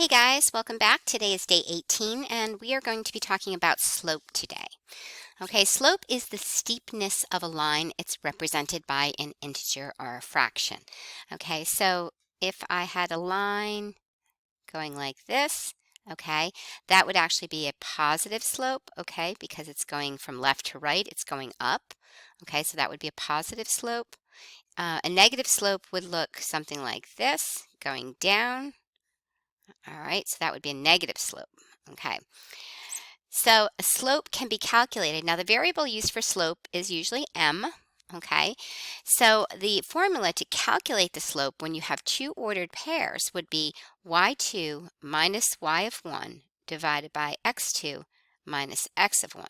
Hey guys, welcome back. Today is day 18 and we are going to be talking about slope today. Okay, slope is the steepness of a line. It's represented by an integer or a fraction. Okay, so if I had a line going like this, okay, that would actually be a positive slope, okay, because it's going from left to right, it's going up. Okay, so that would be a positive slope. A negative slope would look something like this, going down. All right, so that would be a negative slope. Okay, so a slope can be calculated. Now, the variable used for slope is usually m. Okay, so the formula to calculate the slope when you have two ordered pairs would be y2 minus y of 1 divided by x2 minus x of 1.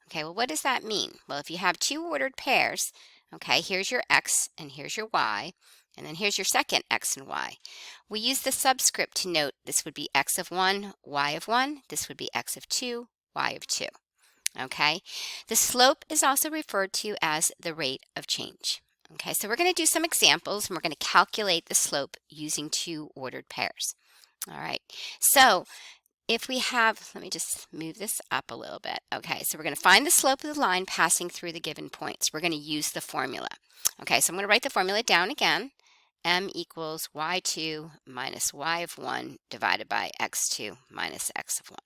Okay, well, what does that mean? Well, if you have two ordered pairs, okay, here's your x and here's your y, and then here's your second x and y. We use the subscript to note this would be x of 1, y of 1. This would be x of 2, y of 2. Okay, the slope is also referred to as the rate of change. Okay, so we're going to do some examples and we're going to calculate the slope using two ordered pairs. All right, so if we have, let me just move this up a little bit. Okay, so we're going to find the slope of the line passing through the given points. We're going to use the formula. Okay, so I'm going to write the formula down again. M equals y2 minus y of 1 divided by x2 minus x of 1.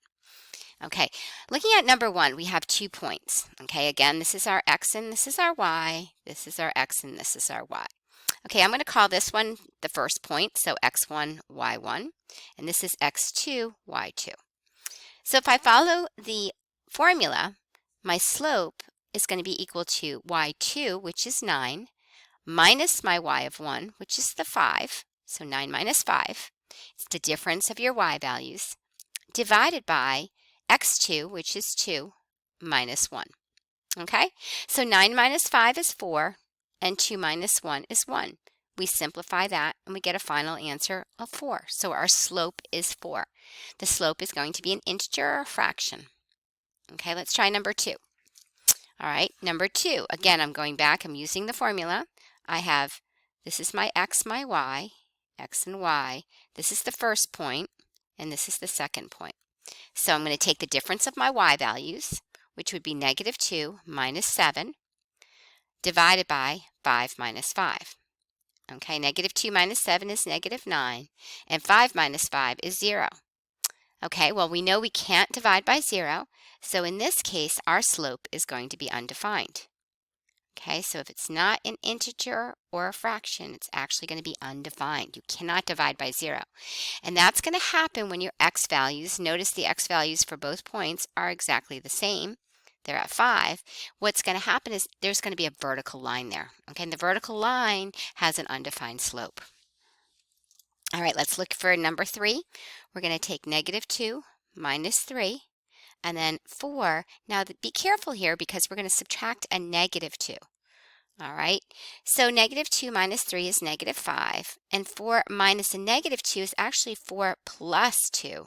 Okay, looking at number 1, we have 2 points. Okay, again, this is our x and this is our y. This is our x and this is our y. Okay, I'm going to call this one the first point, so x1, y1, and this is x2, y2. So if I follow the formula, my slope is going to be equal to y2, which is 9, minus my y of 1, which is the 5, so 9 minus 5. It's the difference of your y values, divided by x2, which is 2, minus 1. Okay, so 9 minus 5 is 4, and 2 minus 1 is 1. We simplify that, and we get a final answer of 4. So our slope is 4. The slope is going to be an integer or a fraction. Okay, let's try number 2. All right, number 2. Again, I'm going back. I'm using the formula. I have, this is my x, my y, x and y. This is the first point, and this is the second point. So I'm going to take the difference of my y values, which would be negative 2 minus 7, divided by 5 minus 5. Okay, negative 2 minus 7 is negative 9, and 5 minus 5 is 0. Okay, well, we know we can't divide by 0, so in this case, our slope is going to be undefined. Okay, so if it's not an integer or a fraction, it's actually going to be undefined. You cannot divide by 0. And that's going to happen when your x values, notice the x values for both points are exactly the same. They're at 5. What's going to happen is there's going to be a vertical line there. Okay, and the vertical line has an undefined slope. All right, let's look for number 3. We're going to take negative 2 minus 3, and then 4. Now, be careful here because we're going to subtract a negative 2. All right, so negative 2 minus 3 is negative 5, and 4 minus a negative 2 is actually 4 plus 2,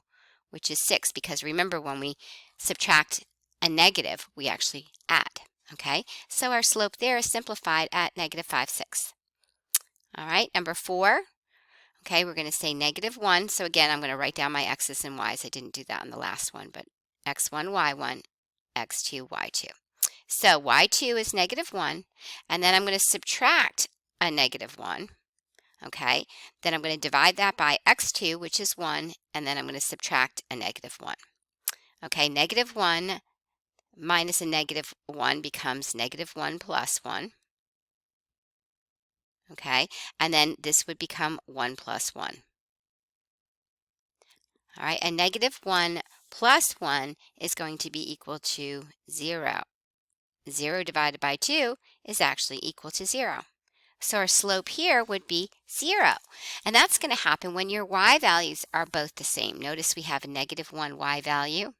which is 6, because remember, when we subtract a negative, we actually add. Okay, so our slope there is simplified at negative 5/6. All right, number 4. Okay, we're going to say negative 1. So again, I'm going to write down my x's and y's. I didn't do that on the last one, but x1, y1, x2, y2. So y2 is negative 1, and then I'm going to subtract a negative 1. Okay, then I'm going to divide that by x2, which is 1, and then I'm going to subtract a negative 1. Okay, negative 1 minus a negative 1 becomes negative 1 plus 1. Okay, and then this would become 1 plus 1. All right, and negative 1 plus 1 is going to be equal to 0. 0 divided by 2 is actually equal to 0. So our slope here would be 0. And that's going to happen when your y values are both the same. Notice we have a negative 1 y value.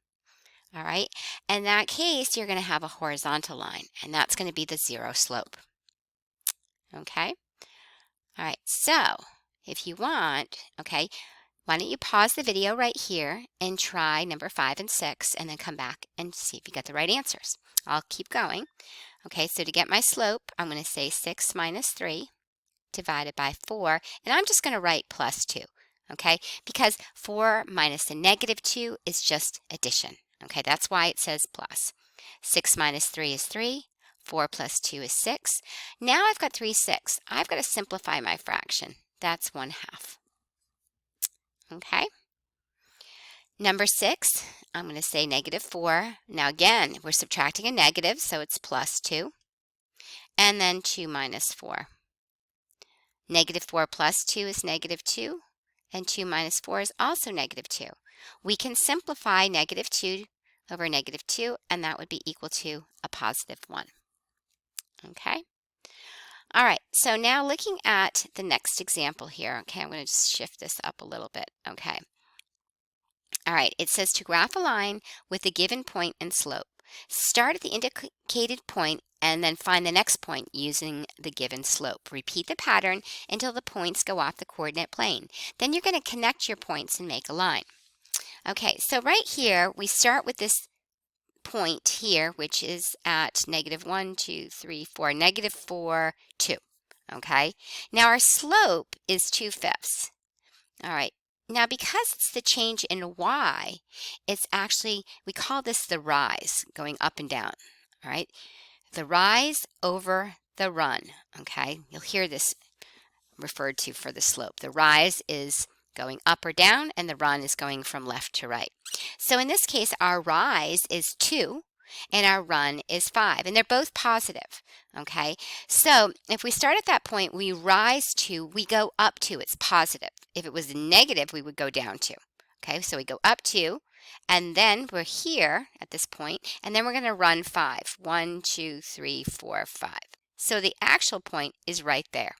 All right, in that case, you're going to have a horizontal line, and that's going to be the 0 slope. Okay, all right, so if you want, okay, why don't you pause the video right here and try number 5 and 6, and then come back and see if you got the right answers. I'll keep going. Okay, so to get my slope, I'm going to say 6 minus 3 divided by 4, and I'm just going to write plus 2. okay? Because 4 minus a negative 2 is just addition, okay? That's why it says plus. 6 minus 3 is 3. 4 plus 2 is 6. Now I've got 3 6. I've got to simplify my fraction. That's 1/2. Okay? Number 6, I'm going to say negative 4. Now again, we're subtracting a negative, so it's plus 2. And then 2 minus 4. Negative 4 plus 2 is negative 2. And 2 minus 4 is also negative 2. We can simplify negative 2 over negative 2, and that would be equal to a positive 1. Okay? All right, so now looking at the next example here, okay, I'm going to just shift this up a little bit, okay. All right, it says to graph a line with a given point and slope. Start at the indicated point and then find the next point using the given slope. Repeat the pattern until the points go off the coordinate plane. Then you're going to connect your points and make a line. Okay, so right here, we start with this point here, which is at negative 1, 2, 3, 4, negative 4, 2. Okay, now our slope is 2/5. All right, now because it's the change in y, it's actually, we call this the rise, going up and down. All right, the rise over the run. Okay, you'll hear this referred to for the slope. The rise is going up or down, and the run is going from left to right. So in this case, our rise is 2, and our run is 5, and they're both positive, okay? So if we start at that point, we rise 2, we go up 2, it's positive. If it was negative, we would go down 2, okay? So we go up 2, and then we're here at this point, and then we're going to run 5. 1, 2, 3, 4, 5. So the actual point is right there.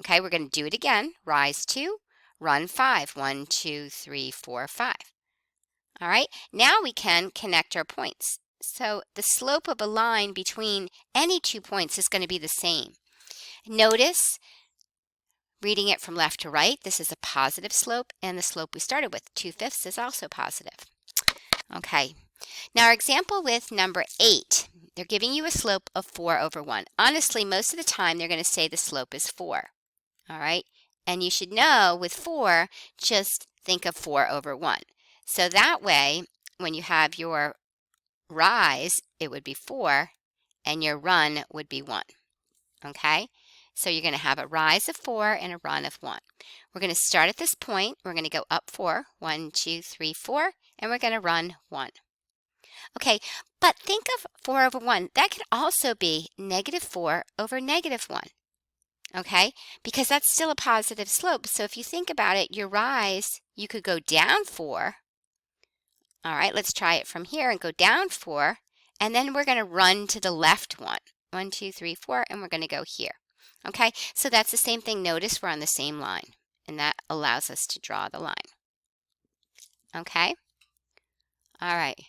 Okay, we're going to do it again. Rise 2, run 5. 1, 2, 3, 4, 5. All right, now we can connect our points. So the slope of a line between any 2 points is going to be the same. Notice, reading it from left to right, this is a positive slope, and the slope we started with, 2/5, is also positive. Okay, now our example with number 8, they're giving you a slope of 4/1. Honestly, most of the time they're going to say the slope is 4. All right, and you should know with 4, just think of 4/1. So that way, when you have your rise, it would be 4, and your run would be 1. Okay, so you're going to have a rise of 4 and a run of 1. We're going to start at this point. We're going to go up 4, 1, 2, 3, 4, and we're going to run 1. Okay, but think of 4/1. That could also be negative 4 over negative 1. Okay, because that's still a positive slope. So if you think about it, your rise, you could go down 4. All right, let's try it from here and go down 4. And then we're going to run to the left 1. 1, 2, 3, 4, and we're going to go here. Okay, so that's the same thing. Notice we're on the same line, and that allows us to draw the line. Okay, all right.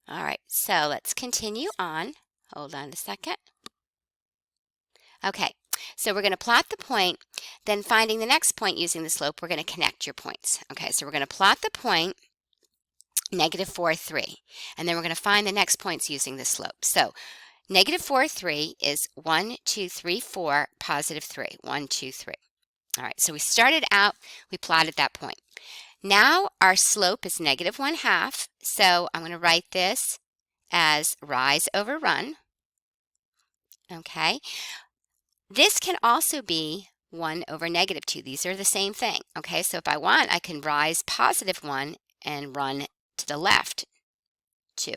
All right, so let's continue on. Hold on a second. Okay, so we're going to plot the point, then finding the next point using the slope, we're going to connect your points. Okay, so we're going to plot the point, negative 4, 3, and then we're going to find the next points using the slope. So negative 4, 3 is 1, 2, 3, 4, positive 3. 1, 2, 3. All right, so we started out, we plotted that point. Now our slope is negative 1/2, so I'm going to write this as rise over run. Okay. This can also be 1 over negative 2. These are the same thing. Okay, so if I want, I can rise positive 1 and run to the left 2.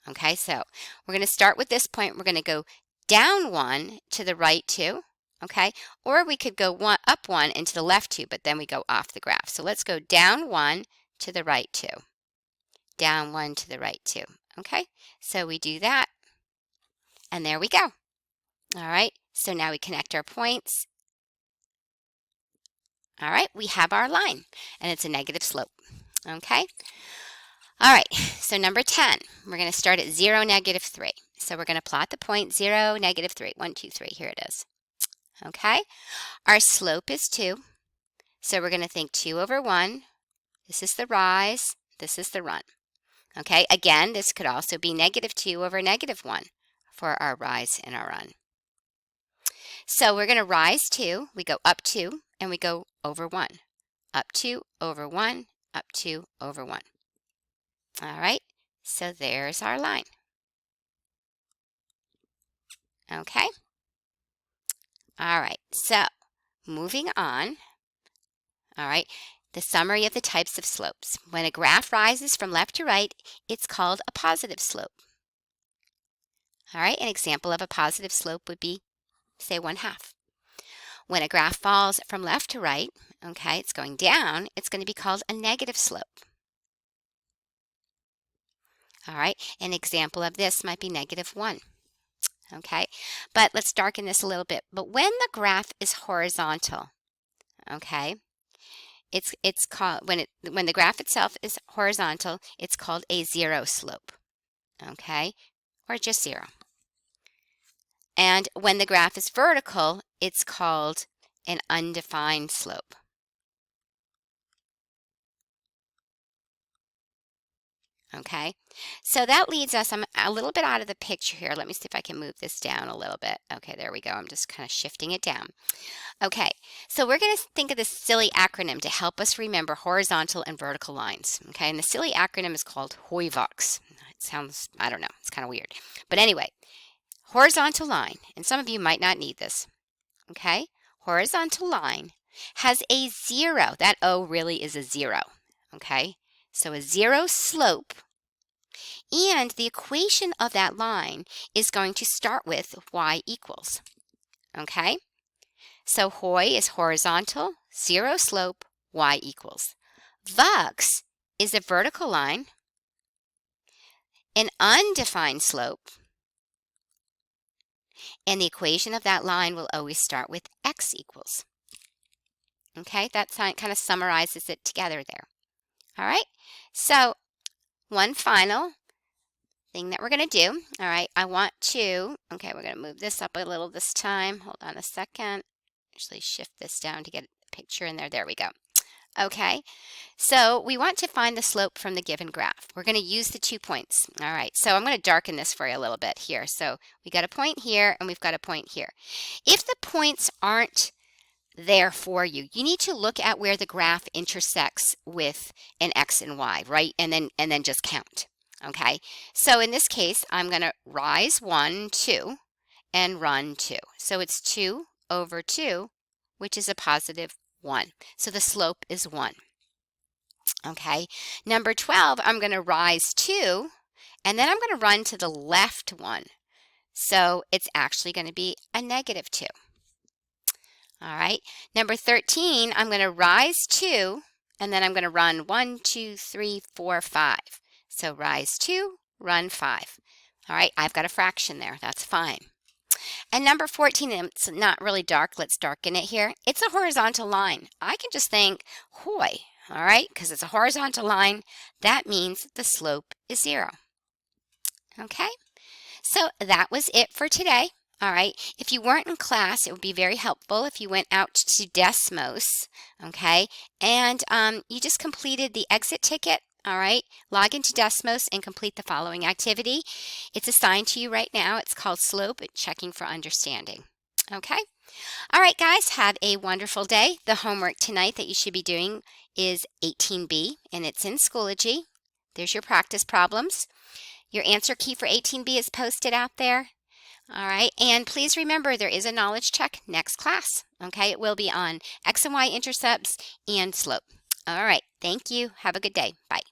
Okay, so we're going to start with this point. We're going to go down 1 to the right 2. Okay, or we could go up 1 and to the left 2, but then we go off the graph. So let's go down 1 to the right 2. Down 1 to the right 2. Okay, so we do that, and there we go. All right, so now we connect our points. All right, we have our line, and it's a negative slope. Okay, all right, so number 10, we're going to start at 0, negative 3. So we're going to plot the point 0, negative 3. 1, 2, 3, here it is. Okay, our slope is 2, so we're going to think 2/1. This is the rise, this is the run. Okay, again, this could also be negative 2 over negative 1 for our rise and our run. So we're going to rise 2, we go up 2, and we go over 1. Up 2, over 1, up 2, over 1. All right, so there's our line. Okay. All right, so moving on. All right, the summary of the types of slopes. When a graph rises from left to right, it's called a positive slope. All right, an example of a positive slope would be, say, 1/2. When a graph falls from left to right, okay, it's going down, it's going to be called a negative slope. All right, an example of this might be -1. Okay, but let's darken this a little bit. But when the graph is horizontal, okay, it's called, when the graph itself is horizontal, it's called a 0 slope, okay, or just 0. And when the graph is vertical, it's called an undefined slope. Okay, so that leads us, I'm a little bit out of the picture here. Let me see if I can move this down a little bit. Okay, there we go. I'm just kind of shifting it down. Okay, so we're going to think of this silly acronym to help us remember horizontal and vertical lines. Okay, and the silly acronym is called HOIVOX. It sounds, I don't know, it's kind of weird. But anyway, horizontal line, and some of you might not need this. Okay, horizontal line has a 0. That O really is a 0. Okay, so a 0 slope. And the equation of that line is going to start with y equals. Okay? So HOI is horizontal, 0 slope, y equals. VOX is a vertical line, an undefined slope, and the equation of that line will always start with x equals. Okay? That kind of summarizes it together there. All right? So one final thing that we're going to do. All right, I want to, okay, we're going to move this up a little this time. Hold on a second. Actually shift this down to get a picture in there. There we go. Okay, so we want to find the slope from the given graph. We're going to use the 2 points. All right, so I'm going to darken this for you a little bit here. So we got a point here and we've got a point here. If the points aren't there for you, you need to look at where the graph intersects with an x and y, right? And then just count. Okay, so in this case, I'm going to rise 1, 2, and run 2. So it's 2 over 2, which is a positive 1. So the slope is 1. Okay, number 12, I'm going to rise 2, and then I'm going to run to the left 1. So it's actually going to be a -2. All right, number 13, I'm going to rise 2, and then I'm going to run 1, 2, 3, 4, 5. So rise 2, run 5. All right, I've got a fraction there. That's fine. And number 14, it's not really dark. Let's darken it here. It's a horizontal line. I can just think HOI, all right, because it's a horizontal line. That means the slope is 0. Okay, so that was it for today. All right, if you weren't in class, it would be very helpful if you went out to Desmos, okay, and you just completed the exit ticket. All right, log into Desmos and complete the following activity. It's assigned to you right now. It's called Slope Checking for Understanding. Okay, all right, guys, have a wonderful day. The homework tonight that you should be doing is 18B, and it's in Schoology. There's your practice problems. Your answer key for 18B is posted out there. All right, and please remember there is a knowledge check next class. Okay, it will be on X and Y intercepts and slope. All right, thank you. Have a good day. Bye.